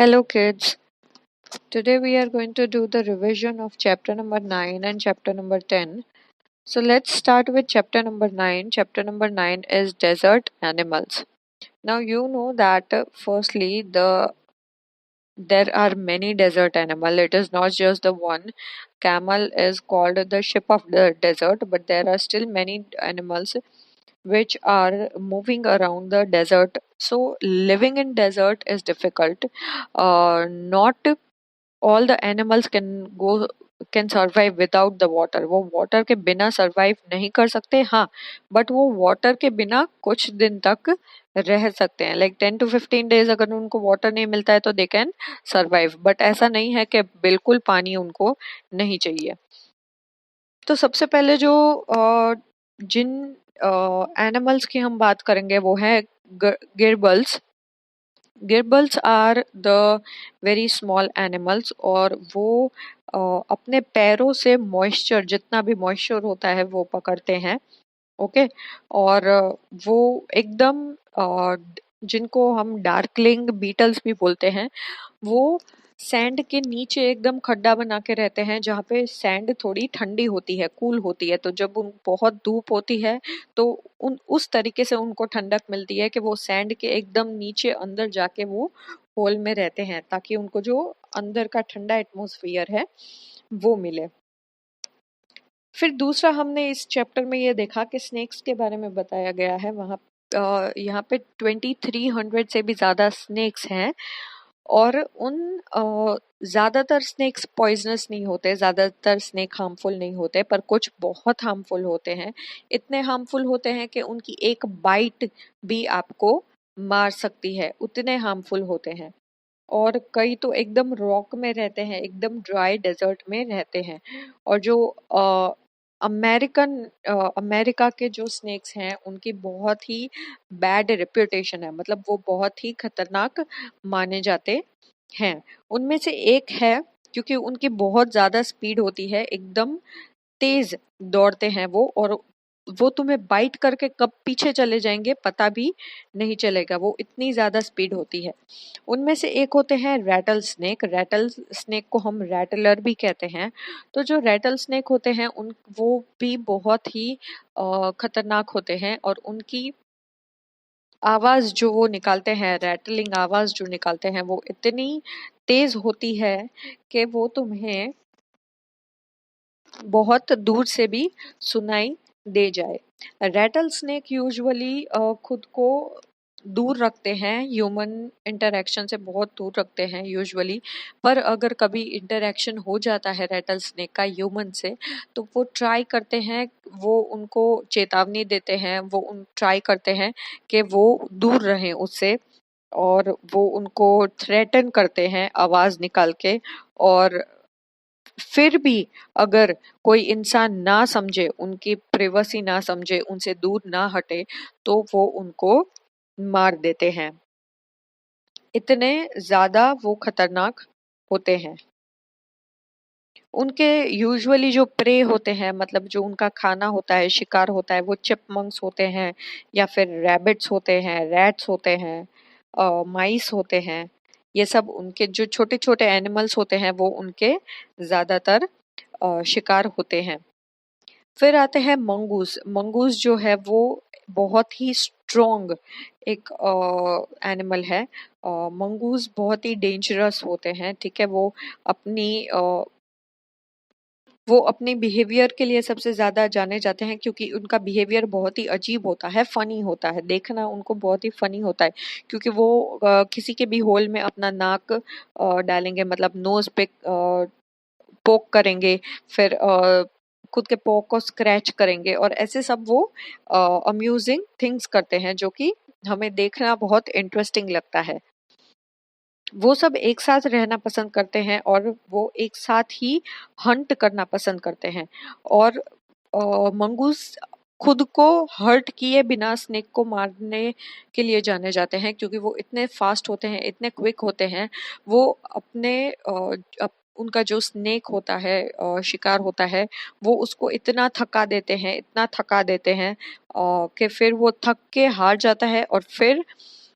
Hello, kids. Today we are going to do the revision of chapter number 9 and chapter number 10. So let's start with chapter number 9. Chapter number 9 is desert animals. Now you know that firstly there are many desert animal. It is not just the one. Camel is called the ship of the desert, but there are still many animals which are moving around the desert. So living in desert is difficult. Not all the animals can survive without the water. वो water के बिना survive नहीं कर सकते, हाँ, but वो water के बिना कुछ दिन तक रह सकते हैं. लाइक 10 to 15 days अगर उनको वाटर नहीं मिलता है तो दे कैन सरवाइव, बट ऐसा नहीं है कि बिल्कुल पानी उनको नहीं चाहिए. तो सबसे पहले जो जिन एनिमल्स की हम बात करेंगे वो है gerbils. Gerbils are the very small animals और वो अपने पैरों से मॉइस्चर, जितना भी मॉइस्चर होता है वो पकड़ते हैं. ओके. और वो एकदम जिनको हम डार्कलिंग बीटल्स भी बोलते हैं, वो सैंड के नीचे एकदम खड्डा बना के रहते हैं जहाँ पे सैंड थोड़ी ठंडी होती है, कूल होती है. तो जब उन बहुत धूप होती है तो उस तरीके से उनको ठंडक मिलती है कि वो सैंड के एकदम नीचे अंदर जाके वो होल में रहते हैं ताकि उनको जो अंदर का ठंडा एटमॉस्फेयर है वो मिले. फिर दूसरा हमने इस चैप्टर में ये देखा कि स्नेक्स के बारे में बताया गया है. वहाँ यहाँ पे 2300 से भी ज्यादा स्नेक्स हैं और उन ज्यादातर स्नेक्स पॉइजनस नहीं होते, ज्यादातर स्नेक हार्मफुल नहीं होते, पर कुछ बहुत हार्मफुल होते हैं. इतने हार्मफुल होते हैं कि उनकी एक बाइट भी आपको मार सकती है, उतने हार्मफुल होते हैं. और कई तो एकदम रॉक में रहते हैं, एकदम ड्राई डेजर्ट में रहते हैं. और जो अमेरिकन अमेरिका के जो स्नेक्स हैं उनकी बहुत ही बैड रेप्यूटेशन है, मतलब वो बहुत ही खतरनाक माने जाते हैं. उनमें से एक है, क्योंकि उनकी बहुत ज्यादा स्पीड होती है, एकदम तेज दौड़ते हैं वो, और वो तुम्हें बाइट करके कब पीछे चले जाएंगे पता भी नहीं चलेगा, वो इतनी ज्यादा स्पीड होती है. उनमें से एक होते हैं रैटल स्नेक. रैटल स्नेक को हम रैटलर भी कहते हैं. तो जो रैटल स्नेक होते हैं उन वो भी बहुत ही खतरनाक होते हैं, और उनकी आवाज जो वो निकालते हैं, रैटलिंग आवाज जो निकालते हैं, वो इतनी तेज होती है कि वो तुम्हें बहुत दूर से भी सुनाई दे जाए. रैटल स्नेक यूजुअली खुद को दूर रखते हैं, ह्यूमन इंटरेक्शन से बहुत दूर रखते हैं यूजुअली. पर अगर कभी इंटरेक्शन हो जाता है रैटल स्नेक का ह्यूमन से, तो वो ट्राई करते हैं, वो उनको चेतावनी देते हैं, वो उन ट्राई करते हैं कि वो दूर रहें उससे, और वो उनको थ्रेटन करते हैं आवाज निकाल के. और फिर भी अगर कोई इंसान ना समझे, उनकी प्रिवेसी ना समझे, उनसे दूर ना हटे, तो वो उनको मार देते हैं. इतने ज्यादा वो खतरनाक होते हैं. उनके यूजुअली जो प्रे होते हैं, मतलब जो उनका खाना होता है, शिकार होता है, वो चिपमंक्स होते हैं, या फिर रैबिट्स होते हैं, रैट्स होते हैं, माइस होते हैं. ये सब उनके जो छोटे छोटे एनिमल्स होते हैं वो उनके ज्यादातर शिकार होते हैं. फिर आते हैं मंगूस. मंगूस जो है वो बहुत ही स्ट्रोंग एक एनिमल है. मंगूस बहुत ही डेंजरस होते हैं, ठीक है. वो अपने बिहेवियर के लिए सबसे ज्यादा जाने जाते हैं, क्योंकि उनका बिहेवियर बहुत ही अजीब होता है, फनी होता है, देखना उनको बहुत ही फनी होता है. क्योंकि वो किसी के भी होल में अपना नाक डालेंगे, मतलब नोज पे पोक करेंगे, फिर खुद के पॉ को स्क्रैच करेंगे, और ऐसे सब वो अम्यूजिंग थिंग्स करते हैं जो कि हमें देखना बहुत इंटरेस्टिंग लगता है. वो सब एक साथ रहना पसंद करते हैं और वो एक साथ ही हंट करना पसंद करते हैं. और मंगूस खुद को हर्ट किए बिना स्नेक को मारने के लिए जाने जाते हैं, क्योंकि वो इतने फास्ट होते हैं, इतने क्विक होते हैं. वो उनका जो स्नेक होता है, शिकार होता है, वो उसको इतना थका देते हैं, इतना थका देते हैं कि फिर वो थक के हार जाता है, और फिर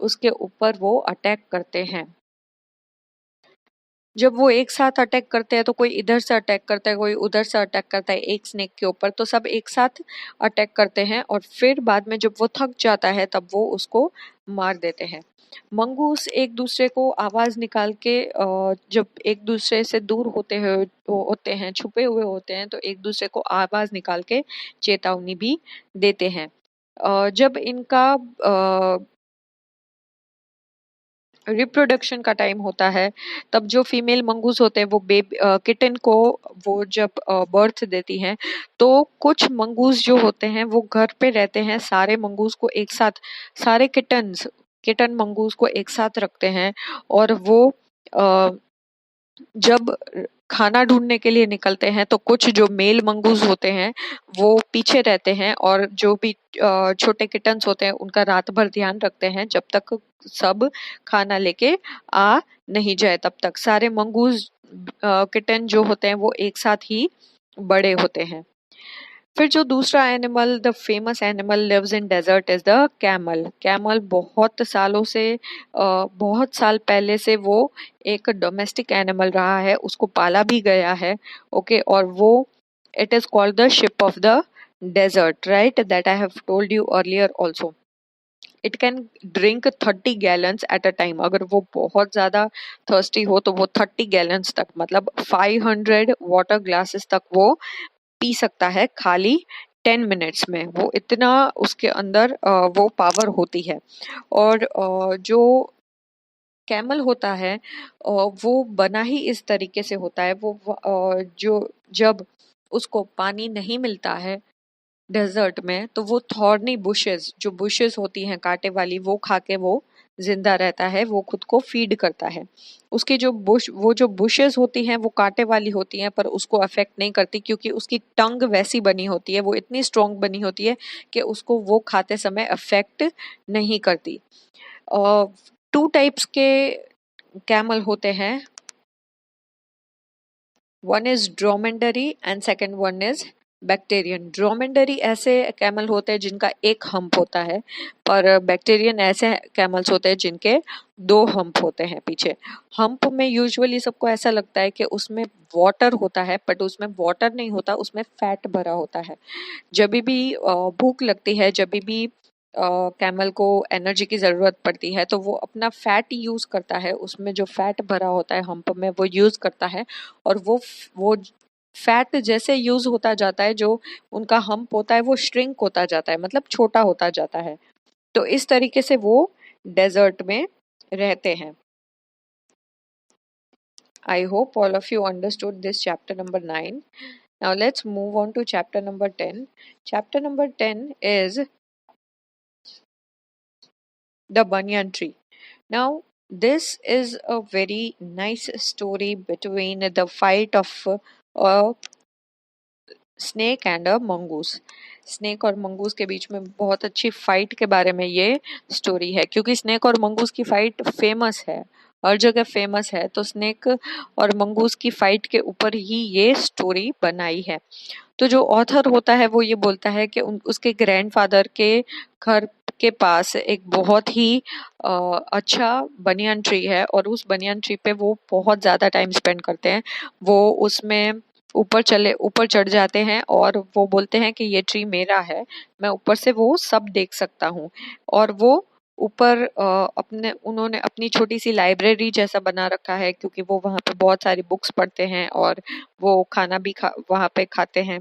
उसके ऊपर वो अटैक करते हैं. जब वो एक साथ अटैक करते हैं तो कोई इधर से अटैक करता है, कोई उधर से अटैक करता है एक स्नेक के ऊपर, तो सब एक साथ अटैक करते हैं और फिर बाद में जब वो थक जाता है तब वो उसको मार देते हैं। मंगूस एक दूसरे को आवाज निकाल के जब एक दूसरे से दूर होते हैं, छुपे हुए होते हैं, तो एक दूसरे को आवाज निकाल के चेतावनी भी देते हैं। जब इनका रिप्रोडक्शन का टाइम होता है तब जो फीमेल मंगूस होते हैं वो किटन को वो जब बर्थ देती हैं, तो कुछ मंगूस जो होते हैं वो घर पे रहते हैं, सारे मंगूस को एक साथ, सारे किटन मंगूस को एक साथ रखते हैं और वो जब खाना ढूंढने के लिए निकलते हैं तो कुछ जो मेल मंगूज होते हैं वो पीछे रहते हैं और जो भी छोटे किटन्स होते हैं उनका रात भर ध्यान रखते हैं जब तक सब खाना लेके आ नहीं जाए। तब तक सारे मंगूज किटन जो होते हैं वो एक साथ ही बड़े होते हैं। फिर जो दूसरा animal, the famous animal lives in desert is the camel. Camel बहुत सालों से बहुत साल पहले से वो एक डोमेस्टिक एनिमल रहा है, उसको पाला भी गया है। ओके, और वो it is called the ship of the desert, right, that I have told you earlier also. It can drink 30 gallons at a time. अगर वो बहुत ज्यादा थर्स्टी हो तो वो 30 गैलन्स तक, मतलब 500 वाटर ग्लासेस तक वो पी सकता है खाली 10 मिनट्स में। वो इतना उसके अंदर वो पावर होती है। और जो कैमल होता है वो बना ही इस तरीके से होता है। जो जब उसको पानी नहीं मिलता है डेजर्ट में तो वो थॉर्नी बुशेस, जो बुशेस होती हैं कांटे वाली, वो खा के वो जिंदा रहता है, वो खुद को फीड करता है। उसकी जो बुशेस होती हैं वो कांटे वाली होती हैं पर उसको अफेक्ट नहीं करती क्योंकि उसकी टंग वैसी बनी होती है, वो इतनी स्ट्रांग बनी होती है कि उसको वो खाते समय अफेक्ट नहीं करती। टू टाइप्स के कैमल होते हैं, one is dromedary and second one is Bactrian. Dromedary ऐसे कैमल होते हैं जिनका एक हम्प होता है, पर बैक्टीरियन ऐसे कैमल्स होते हैं जिनके दो हम्प होते हैं पीछे। हम्प में यूजुअली सबको ऐसा लगता है कि उसमें वाटर होता है, बट उसमें वाटर नहीं होता, उसमें फैट भरा होता है। जब भी भूख लगती है, जब भी कैमल को एनर्जी की जरूरत पड़ती है तो वो अपना फैट यूज करता है, उसमें जो फैट भरा होता है हम्प में वो यूज करता है। और वो फैट जैसे यूज होता जाता है, जो उनका हम्प होता है वो श्रिंक होता जाता है, मतलब छोटा होता जाता है। तो इस तरीके से वो डेजर्ट में रहते हैं। I hope all of you understood this chapter number 9. Now let's move on to chapter number 10. Chapter number 10 is the banyan tree. Now, this is a very nice story between the fight of a snake and a mongoose. Snake और mongoose के बीच में बहुत अच्छी fight के बारे में ये story है, क्योंकि स्नेक और मंगूस की फाइट फेमस है, हर जगह फेमस है, तो स्नेक और मंगूस की फाइट के ऊपर ही ये स्टोरी बनाई है। तो जो ऑथर होता है वो ये बोलता है कि उसके ग्रैंडफादर के घर के पास एक बहुत ही अच्छा बनियान ट्री है और उस बनियान ट्री पे वो बहुत ज्यादा टाइम स्पेंड करते हैं। वो उसमें ऊपर चढ़ जाते हैं और वो बोलते हैं कि ये ट्री मेरा है, मैं ऊपर से वो सब देख सकता हूँ। और वो ऊपर अपने उन्होंने अपनी छोटी सी लाइब्रेरी जैसा बना रखा है, क्योंकि वो वहाँ पे बहुत सारी बुक्स पढ़ते हैं और वो खाना भी वहाँ पे खाते हैं।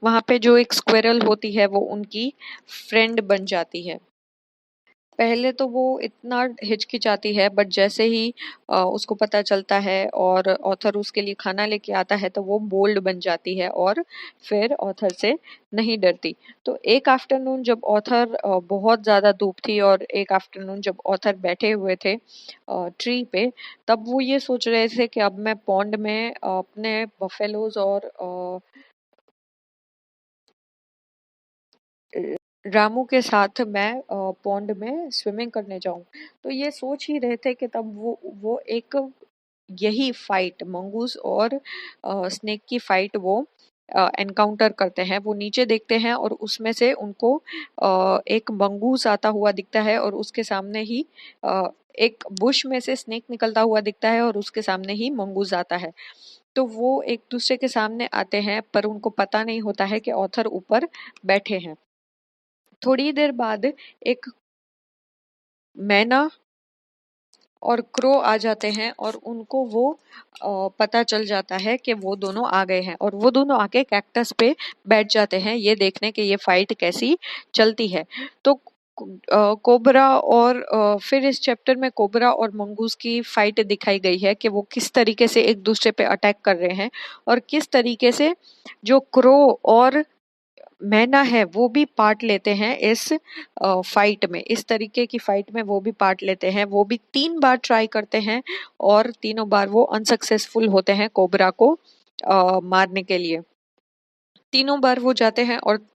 वहाँ पे जो एक स्क्विरल होती है वो उनकी फ्रेंड बन जाती है। पहले तो वो इतना हिचकिचाती है, बट जैसे ही उसको पता चलता है और ऑथर उसके लिए खाना लेके आता है तो वो बोल्ड बन जाती है और फिर ऑथर से नहीं डरती। तो एक आफ्टरनून जब ऑथर बहुत ज्यादा धूप थी और एक आफ्टरनून जब ऑथर बैठे हुए थे ट्री पे, तब वो ये सोच रहे थे कि अब मैं पॉन्ड में अपने बफेलोज और रामू के साथ मैं पॉन्ड में स्विमिंग करने जाऊं। तो ये सोच ही रहे थे कि तब वो एक यही फाइट, मंगूस और स्नेक की फाइट वो एनकाउंटर करते हैं। वो नीचे देखते हैं और उसमें से उनको एक मंगूस आता हुआ दिखता है और उसके सामने ही एक बुश में से स्नेक निकलता हुआ दिखता है और उसके सामने ही मंगूज आता है। तो वो एक दूसरे के सामने आते हैं, पर उनको पता नहीं होता है कि ऑथर ऊपर बैठे हैं। थोड़ी देर बाद एक मैना और क्रो आ जाते हैं और उनको वो पता चल जाता है कि वो दोनों आ गए हैं, और वो दोनों आके कैक्टस पे बैठ जाते हैं ये देखने कि ये फाइट कैसी चलती है। तो कोबरा और फिर इस चैप्टर में कोबरा और मंगूस की फाइट दिखाई गई है कि वो किस तरीके से एक दूसरे पे अटैक कर रहे हैं, और किस तरीके से जो क्रो और मैना है वो भी पार्ट लेते हैं इस फाइट में। इस तरीके की फाइट में वो भी पार्ट लेते हैं। वो भी 3 बार ट्राई करते हैं और तीनों बार वो अनसक्सेसफुल होते हैं कोबरा को मारने के लिए। तीनों बार वो जाते हैं और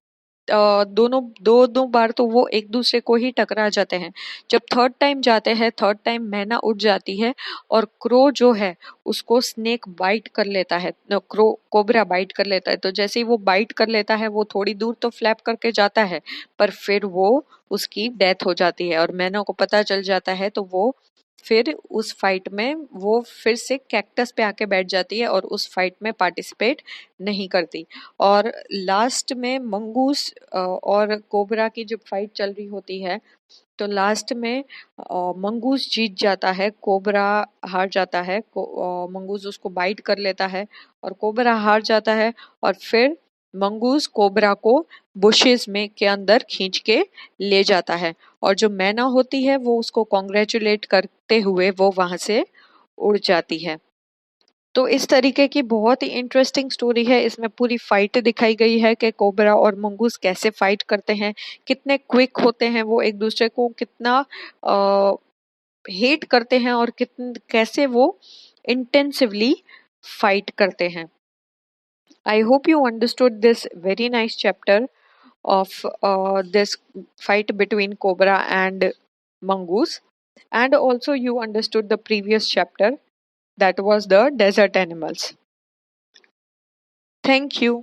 दोनों दो दो बार तो वो एक दूसरे को ही टकरा जाते हैं। जब थर्ड टाइम जाते हैं, थर्ड टाइम मैना उठ जाती है और क्रो जो है उसको स्नेक बाइट कर लेता है, क्रो कोबरा बाइट कर लेता है। तो जैसे ही वो बाइट कर लेता है वो थोड़ी दूर तो फ्लैप करके जाता है, पर फिर वो उसकी डेथ हो जाती है और मैना को पता चल जाता है। तो वो फिर उस फाइट में वो फिर से कैक्टस पे आके बैठ जाती है और उस फाइट में पार्टिसिपेट नहीं करती। और लास्ट में मंगूस और कोबरा की जब फाइट चल रही होती है तो लास्ट में मंगूस जीत जाता है, कोबरा हार जाता है। मंगूस उसको बाइट कर लेता है और कोबरा हार जाता है, और फिर मंगूस कोबरा को बुशेस में के अंदर खींच के ले जाता है, और जो मैना होती है वो उसको कॉन्ग्रेचुलेट करते हुए वो वहां से उड़ जाती है। तो इस तरीके की बहुत ही इंटरेस्टिंग स्टोरी है। इसमें पूरी फाइट दिखाई गई है कि कोबरा और मंगूस कैसे फाइट करते हैं, कितने क्विक होते हैं, वो एक दूसरे को कितना हेट करते हैं, और कैसे वो इंटेंसिवली फाइट करते हैं। I hope you understood this very nice chapter of this fight between Cobra and Mongoose, and also you understood the previous chapter, that was the desert animals. Thank you.